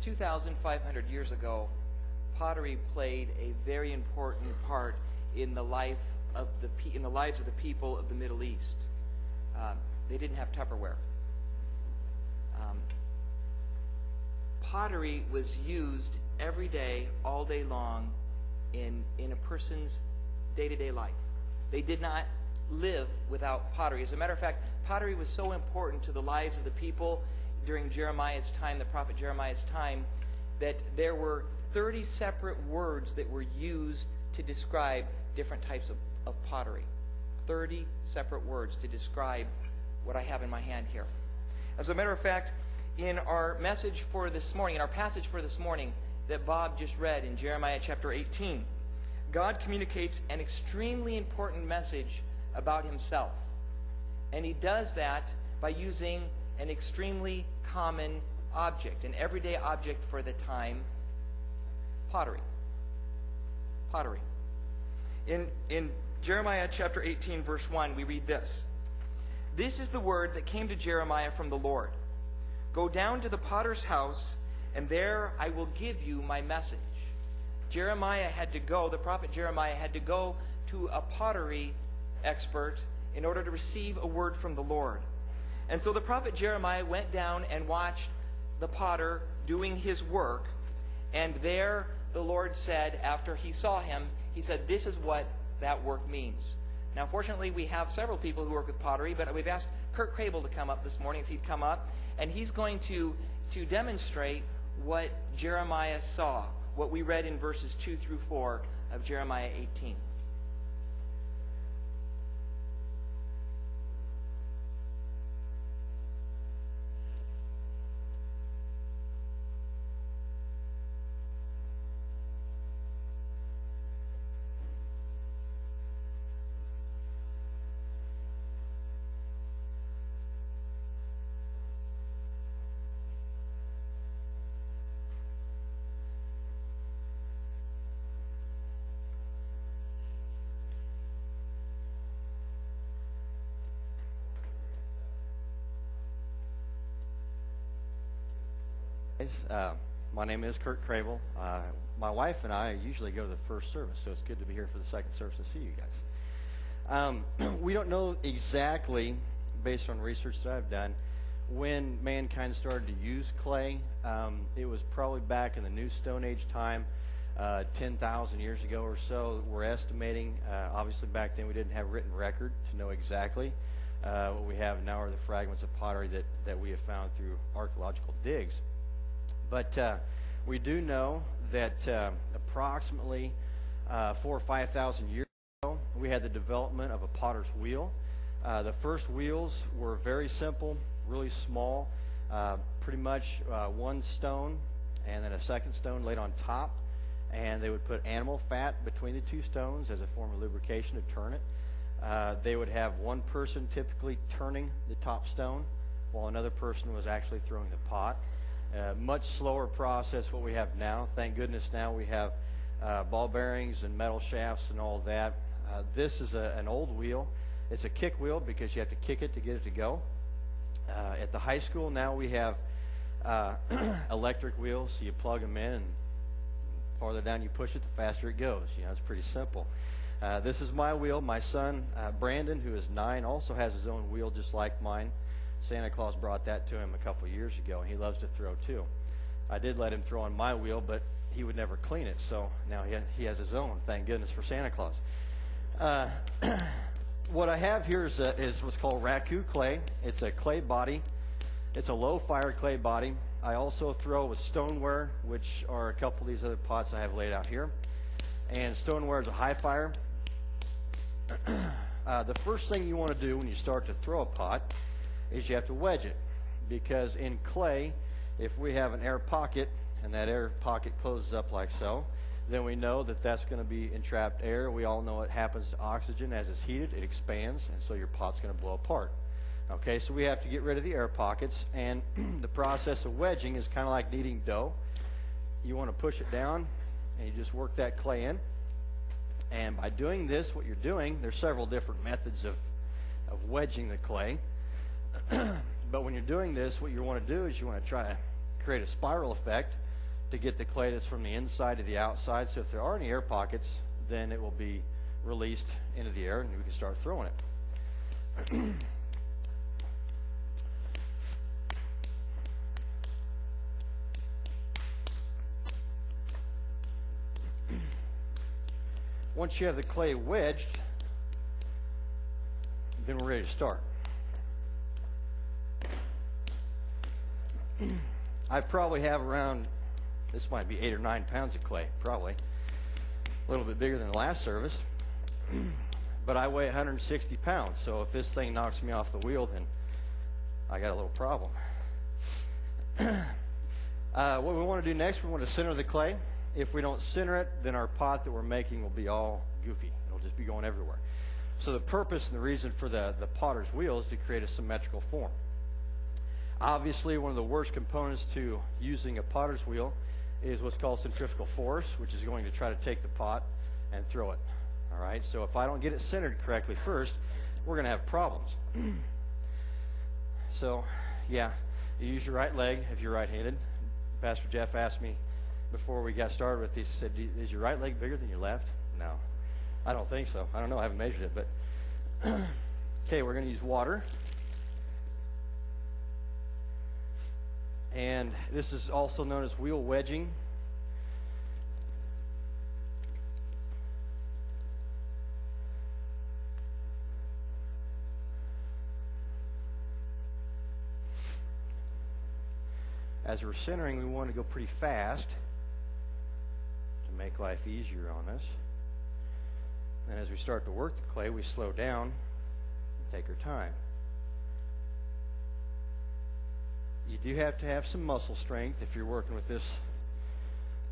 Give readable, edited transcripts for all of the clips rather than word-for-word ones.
2,500 years ago, pottery played a very important part in the lives of the people of the Middle East. They didn't have Tupperware. Pottery was used every day, all day long, in a person's day-to-day life. They did not live without pottery. As a matter of fact, pottery was so important to the lives of the people during Jeremiah's time, the prophet Jeremiah's time, that there were 30 separate words that were used to describe different types of pottery. 30 separate words to describe what I have in my hand here. As a matter of fact, in our message for this morning, in our passage for this morning that Bob just read in Jeremiah chapter 18, God communicates an extremely important message about himself. And he does that by using an extremely common object, an everyday object for the time, pottery. Pottery. In Jeremiah chapter 18, verse 1, we read this. This is the word that came to Jeremiah from the Lord. Go down to the potter's house, and there I will give you my message. Jeremiah had to go, the prophet Jeremiah had to go to a pottery expert in order to receive a word from the Lord. And so the prophet Jeremiah went down and watched the potter doing his work, and there the Lord said, after he saw him, he said, this is what that work means. Now, fortunately, we have several people who work with pottery, but we've asked Kurt Krehbiel to come up this morning, if he'd come up, and he's going to demonstrate what Jeremiah saw, what we read in verses 2 through 4 of Jeremiah 18. My name is Kurt Krehbiel. My wife and I usually go to the first service, so it's good to be here for the second service to see you guys. We don't know exactly, based on research that I've done, when mankind started to use clay. It was probably back in the New Stone Age time, 10,000 years ago or so. We're estimating, obviously back then we didn't have written record to know exactly. What we have now are the fragments of pottery that we have found through archaeological digs. But we do know that approximately 4,000 or 5,000 years ago, we had the development of a potter's wheel. The first wheels were very simple, really small, pretty much one stone and then a second stone laid on top. And they would put animal fat between the two stones as a form of lubrication to turn it. They would have one person typically turning the top stone while another person was actually throwing the pot. Much slower process what we have now. Thank goodness now we have ball bearings and metal shafts and all that. This is an old wheel. It's a kick wheel because you have to kick it to get it to go. At the high school now we have electric wheels, so you plug them in and the farther down you push it, the faster it goes. You know, it's pretty simple. This is my wheel. My son, Brandon, who is 9, also has his own wheel just like mine. Santa Claus brought that to him a couple years ago, and he loves to throw too. I did let him throw on my wheel, but he would never clean it, so now he has his own. Thank goodness for Santa Claus. What I have here is what's called raku clay. It's a clay body. It's a low-fired clay body. I also throw with stoneware, which are a couple of these other pots I have laid out here. And stoneware is a high fire. The first thing you want to do when you start to throw a pot is you have to wedge it, because in clay, if we have an air pocket and that air pocket closes up like so, then we know that that's going to be entrapped air. We all know what happens to oxygen as it's heated. It expands, and so your pot's going to blow apart. Okay, so we have to get rid of the air pockets, and the process of wedging is kind of like kneading dough. You want to push it down, and you just work that clay in. And by doing this, what you're doing, there's several different methods of wedging the clay. But when you're doing this, what you want to do is you want to try to create a spiral effect to get the clay that's from the inside to the outside. So if there are any air pockets, then it will be released into the air and we can start throwing it. Once you have the clay wedged, then we're ready to start. I probably have around, this might be 8 or 9 pounds of clay, probably. A little bit bigger than the last service. But I weigh 160 pounds, so if this thing knocks me off the wheel, then I got a little problem. What we want to do next, we want to center the clay. If we don't center it, then our pot that we're making will be all goofy. It'll just be going everywhere. So the purpose and the reason for the potter's wheel is to create a symmetrical form. Obviously, one of the worst components to using a potter's wheel is what's called centrifugal force, which is going to try to take the pot and throw it. All right, so if I don't get it centered correctly first, we're going to have problems. So, yeah, you use your right leg if you're right-handed. Pastor Jeff asked me before we got started with these, he said, is your right leg bigger than your left? No, I don't think so. I don't know, I haven't measured it, but okay, we're going to use water. And this is also known as wheel wedging. As we're centering, we want to go pretty fast to make life easier on us. And as we start to work the clay, we slow down and take our time. You do have to have some muscle strength if you're working with this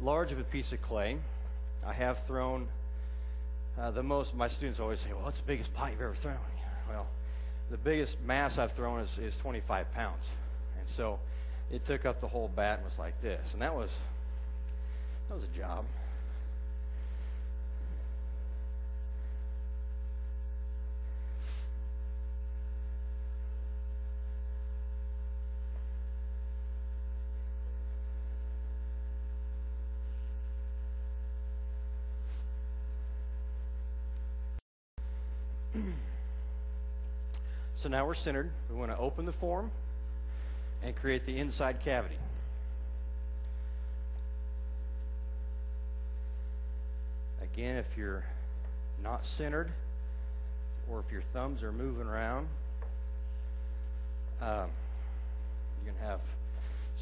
large of a piece of clay. I have thrown my students always say, well, what's the biggest pot you've ever thrown? Well, the biggest mass I've thrown is 25 pounds. And so it took up the whole bat and was like this. And that was a job. So now we're centered. We want to open the form and create the inside cavity. Again, if you're not centered or if your thumbs are moving around, you're going to have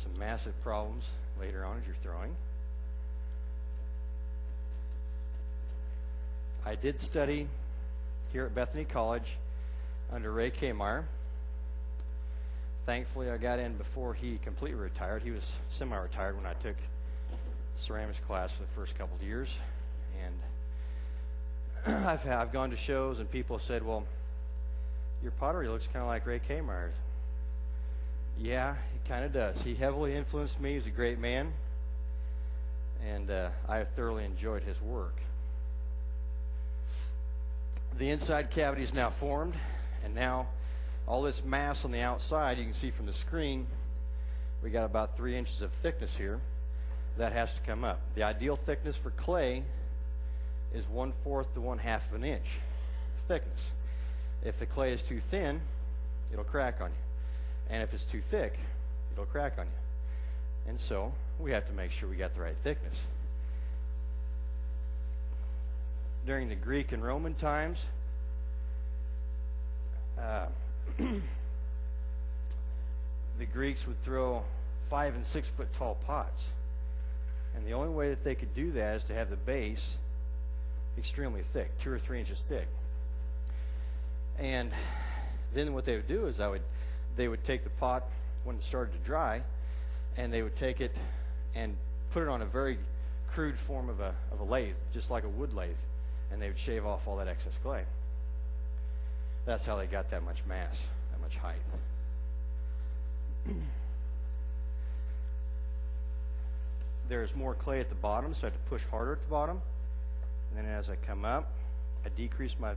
some massive problems later on as you're throwing. I did study here at Bethany College under Ray Kmar. Thankfully, I got in before he completely retired. He was semi-retired when I took ceramics class for the first couple of years. And I've gone to shows and people have said, well, your pottery looks kind of like Ray Kmar's. Yeah, it kind of does. He heavily influenced me. He's a great man. And I thoroughly enjoyed his work. The inside cavity is now formed. And now all this mass on the outside, you can see from the screen, we got about 3 inches of thickness here. That has to come up. The ideal thickness for clay is 1/4 to 1/2 of an inch thickness. If the clay is too thin, it'll crack on you. And if it's too thick, it'll crack on you. And so we have to make sure we got the right thickness. During the Greek and Roman times, the Greeks would throw 5 and 6 foot tall pots. And the only way that they could do that is to have the base extremely thick, 2 or 3 inches thick. And then what they would do is they would take the pot when it started to dry, and they would take it and put it on a very crude form of a lathe, just like a wood lathe, and they would shave off all that excess clay. That's how they got that much mass, that much height. There's more clay at the bottom, so I have to push harder at the bottom. And then as I come up, I decrease my